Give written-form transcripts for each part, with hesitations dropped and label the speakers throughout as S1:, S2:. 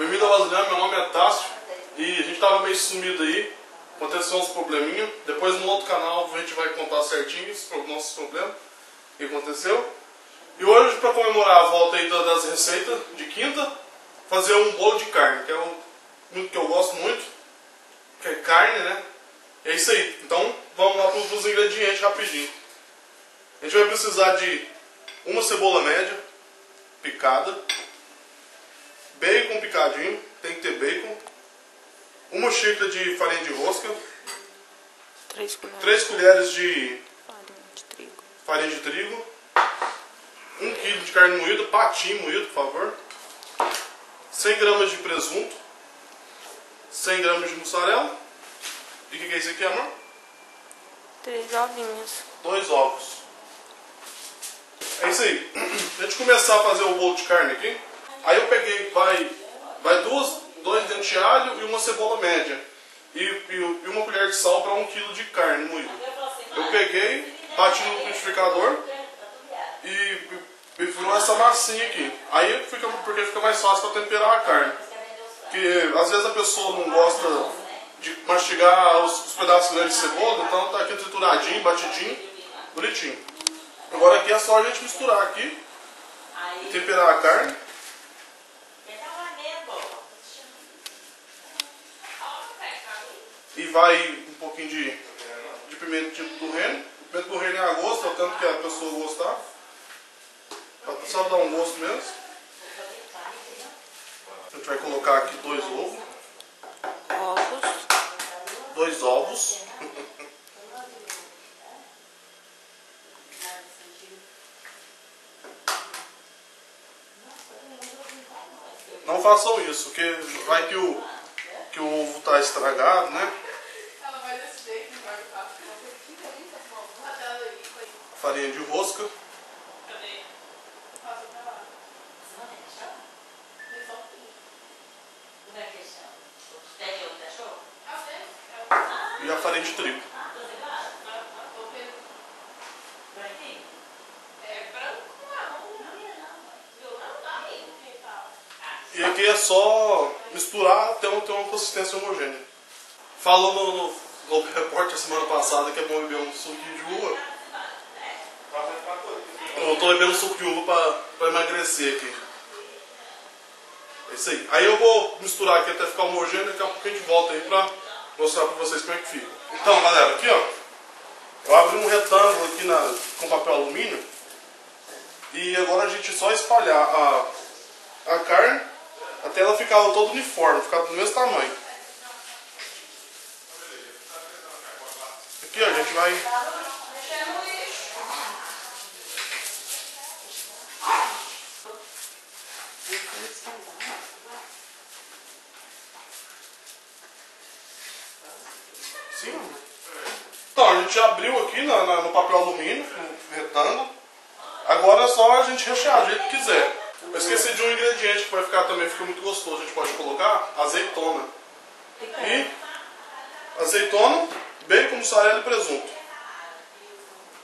S1: Bem-vindo ao Vasilhame, meu nome é Tássio e a gente tava meio sumido aí, aconteceu uns probleminhas. Depois no outro canal a gente vai contar certinho os nossos problemas, o que aconteceu. E hoje, para comemorar a volta aí das receitas de quinta, fazer um bolo de carne, que é um que eu gosto muito, que é carne, né? É isso aí. Então vamos lá para os ingredientes rapidinho. A gente vai precisar de uma cebola média, picada, bacon picadinho, tem que ter bacon, uma xícara de farinha de rosca, 3 colheres de farinha de trigo, 1 kg de carne moída, patinho moído, por favor, 100 gramas de presunto, 100 gramas de mussarela. E o que é isso aqui, amor?
S2: 3 ovinhos.
S1: 2 ovos. É isso aí. Antes de começar a fazer o bolo de carne aqui, aí eu peguei, vai 2 dentes de alho e uma cebola média. E uma colher de sal para 1 kg de carne moída. Eu peguei, bati no liquidificador e virou essa massinha aqui. Aí porque fica mais fácil para temperar a carne. Porque às vezes a pessoa não gosta de mastigar os pedaços grandes de cebola, então tá aqui trituradinho, batidinho, bonitinho. Agora aqui é só a gente misturar aqui e temperar a carne. E vai um pouquinho de pimenta do reino. Pimenta do reino é a gosto, é o tanto que a pessoa gostar. Só dar um gosto mesmo. A gente vai colocar aqui 2 ovos. 2 ovos. Não façam isso, porque vai que o ovo está estragado, né? Farinha de rosca. E a farinha de trigo. E aqui é só misturar até ter uma consistência homogênea. Falou no repórter semana passada que é bom beber um suquinho de uva. Eu estou bebendo suco de uva para emagrecer aqui. É isso aí. Aí eu vou misturar aqui até ficar homogêneo, daqui a pouco a gente volta aí para mostrar para vocês como é que fica. Então, galera, aqui ó, eu abri um retângulo aqui com papel alumínio e agora a gente só espalhar a carne até ela ficar toda uniforme, ficar do mesmo tamanho. Aqui ó, a gente vai sim. Então, a gente abriu aqui no papel alumínio, no retângulo. Agora é só a gente rechear do jeito que quiser. Eu esqueci de um ingrediente que vai ficar também, fica muito gostoso. A gente pode colocar azeitona. E azeitona, bacon, mussarela e presunto.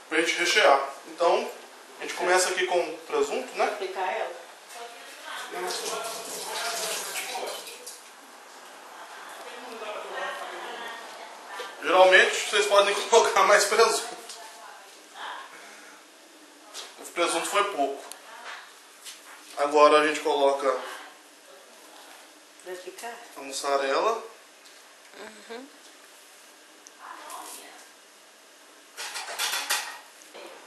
S1: Pra gente rechear. Então, a gente começa aqui com presunto, né?
S2: Aplicar ela.
S1: Geralmente, vocês podem colocar mais presunto. O presunto foi pouco. Agora a gente coloca a mussarela.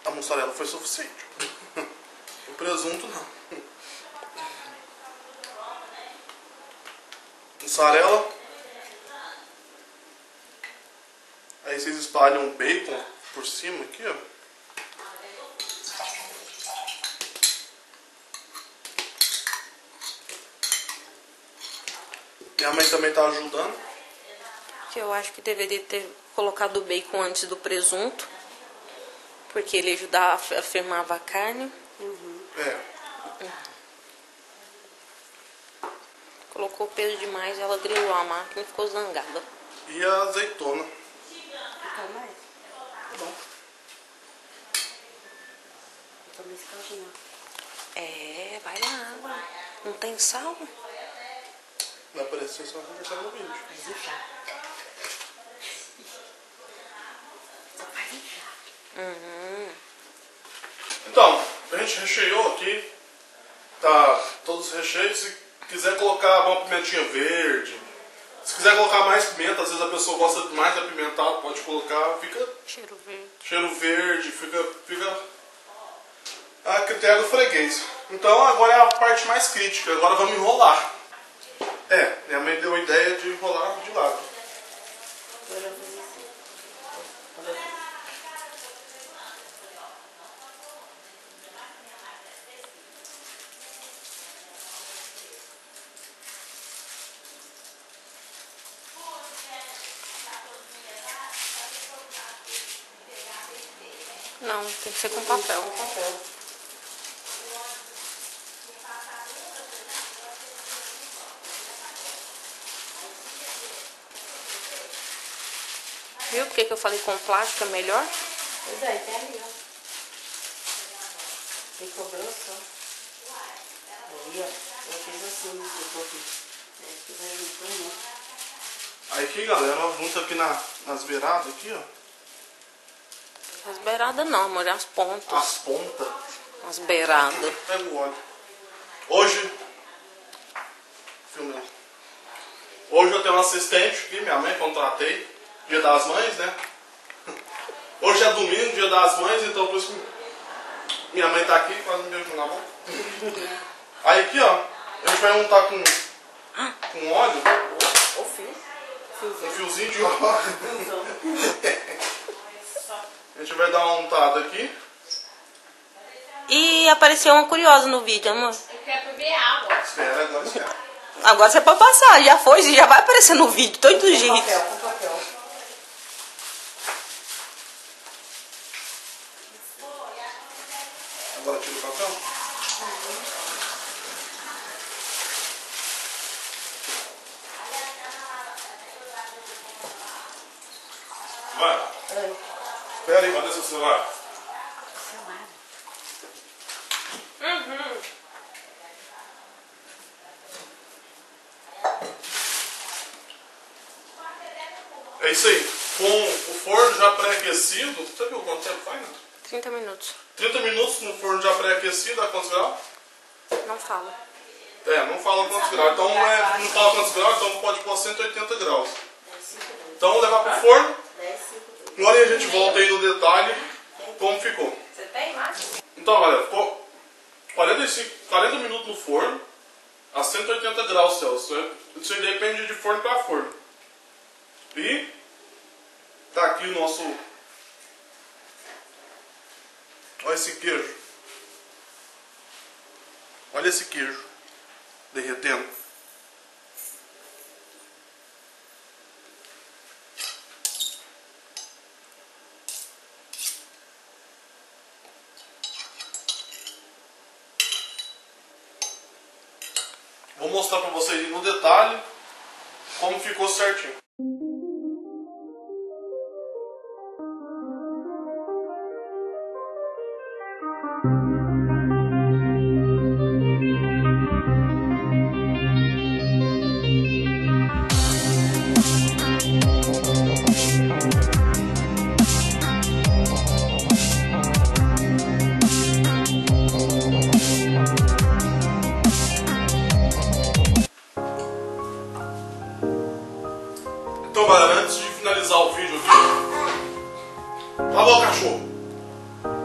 S1: A mussarela foi suficiente. O presunto não. Mussarela. Aí vocês espalham o bacon por cima aqui, ó. Minha mãe também tá ajudando.
S2: Eu acho que deveria ter colocado o bacon antes do presunto, porque ele ajudava a firmar a carne. Colocou peso demais, ela grilou a máquina e ficou zangada.
S1: E a azeitona.
S2: Fica mais?
S1: Bom.
S2: Talvez calcinha. É, vai na água. Não tem sal?
S1: mas vocês estão conversando no vídeo. Então, a gente recheou aqui, tá todos os recheios. Se quiser colocar uma pimentinha verde, se quiser colocar mais pimenta, às vezes a pessoa gosta mais apimentado, pode colocar, fica cheiro verde, fica a critério do freguês. Então agora é a parte mais crítica, agora vamos enrolar. Minha mãe deu a ideia de enrolar de lado.
S2: Não, tem que ser com papel. Viu por que eu falei com plástico é melhor?
S3: Pois é, tem ali, ó. Ficou grosso, ó. Ali, ó. Eu fiz assim, depois que vai juntando, ó.
S1: Aí aqui, galera, ó, junta aqui nas beiradas aqui, ó.
S2: As beiradas não, amor, as pontas.
S1: As pontas.
S2: As beiradas.
S1: Pega o óleo. Hoje eu tenho uma assistente aqui, minha mãe, contratei. Dia das Mães, né? Hoje é domingo, dia das Mães, então por isso que minha mãe tá aqui, quase me beijou na mão. Aí aqui, ó, a gente vai untar com óleo.
S3: O fio.
S1: Um fiozinho de óleo. A gente vai dar uma untada aqui.
S2: E apareceu uma curiosa no vídeo, amor.
S3: Eu quero beber água.
S1: Espera, agora espera.
S2: Agora você pode passar, já foi, já vai aparecer no vídeo, todo jeito.
S3: Com papel.
S1: Agora tira o papel. Vai. Espera aí, cadê seu celular? É isso aí. Com o forno já pré-aquecido, você viu quanto tempo faz, né?
S2: 30 minutos.
S1: 30 minutos no forno já pré-aquecido, a quantos graus?
S2: Não fala.
S1: Não fala quantos graus. Então não fala quantos graus, então pode pôr 180 graus. Então vamos levar pro forno. Agora a gente volta aí no detalhe como ficou.
S3: Você tem mais?
S1: Então, galera, ficou 40 minutos no forno a 180 graus Celsius. Isso aí depende de forno para forno. E tá aqui o nosso... Olha esse queijo. Olha esse queijo derretendo. Vou mostrar para vocês no detalhe como ficou certinho. Então, galera, antes de finalizar o vídeo aqui... Tá bom, cachorro?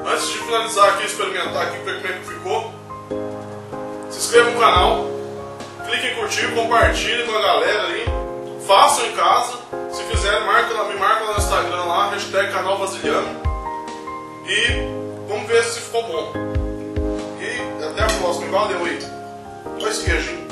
S1: Antes de finalizar aqui, experimentar aqui, ver como é que ficou, se inscreva no canal, clique em curtir, compartilhe com a galera ali, façam em casa, se fizer, me marca no Instagram lá, hashtag canal Vasiliano, e vamos ver se ficou bom. E até a próxima, valeu aí. 2 queijos.